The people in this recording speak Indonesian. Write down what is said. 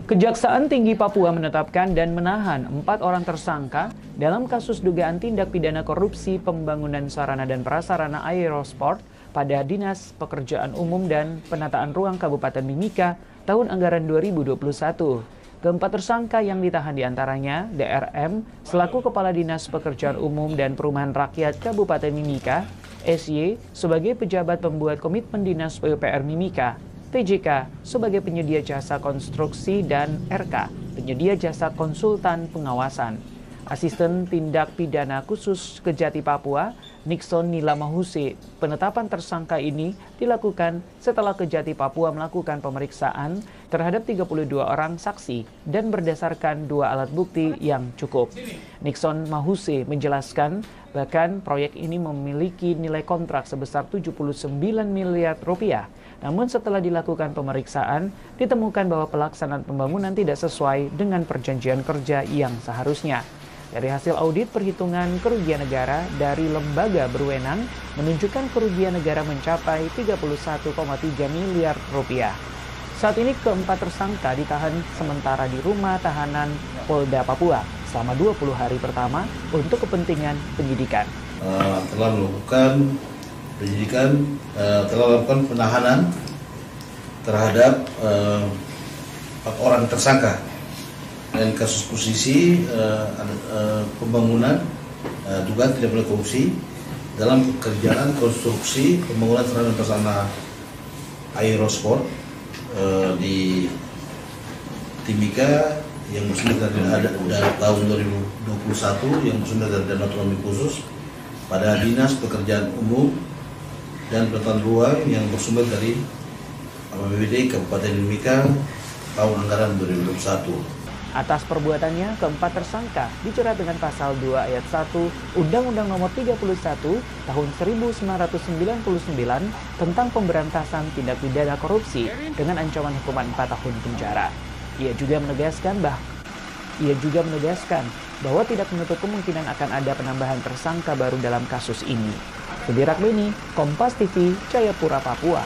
Kejaksaan Tinggi Papua menetapkan dan menahan 4 orang tersangka dalam kasus dugaan tindak pidana korupsi pembangunan sarana dan prasarana aerosport pada Dinas Pekerjaan Umum dan Penataan Ruang Kabupaten Mimika tahun anggaran 2021. Keempat tersangka yang ditahan diantaranya DRM selaku Kepala Dinas Pekerjaan Umum dan Perumahan Rakyat Kabupaten Mimika, SY sebagai pejabat pembuat komitmen Dinas PUPR Mimika, TJK sebagai penyedia jasa konstruksi, dan RK penyedia jasa konsultan pengawasan. Asisten Tindak Pidana Khusus Kejati Papua, Nixon Nilamahuse, penetapan tersangka ini dilakukan setelah Kejati Papua melakukan pemeriksaan terhadap 32 orang saksi dan berdasarkan 2 alat bukti yang cukup. Nixon Mahuse menjelaskan bahkan proyek ini memiliki nilai kontrak sebesar 79 miliar rupiah. Namun setelah dilakukan pemeriksaan, ditemukan bahwa pelaksanaan pembangunan tidak sesuai dengan perjanjian kerja yang seharusnya. Dari hasil audit perhitungan kerugian negara dari lembaga berwenang menunjukkan kerugian negara mencapai 31,3 miliar rupiah. Saat ini keempat tersangka ditahan sementara di rumah tahanan Polda Papua selama 20 hari pertama untuk kepentingan penyidikan. Telah melakukan penyidikan, telah melakukan penahanan terhadap 4 orang tersangka dan kasus posisi pembangunan dugaan tidak boleh korupsi dalam pekerjaan konstruksi pembangunan sarana prasarana aerosport di Timika yang bersumber dari tahun 2021 yang bersumber dari dana otonomi khusus pada Dinas Pekerjaan Umum dan Penataan Ruang yang bersumber dari APBD Kabupaten Mimika tahun anggaran 2021. Atas perbuatannya, keempat tersangka dijerat dengan pasal 2 ayat 1 Undang-Undang Nomor 31 Tahun 1999 tentang pemberantasan tindak pidana korupsi dengan ancaman hukuman 4 tahun penjara. Ia juga menegaskan bahwa tidak menutup kemungkinan akan ada penambahan tersangka baru dalam kasus ini. Sudirak Beni, Kompas TV, Jayapura, Papua.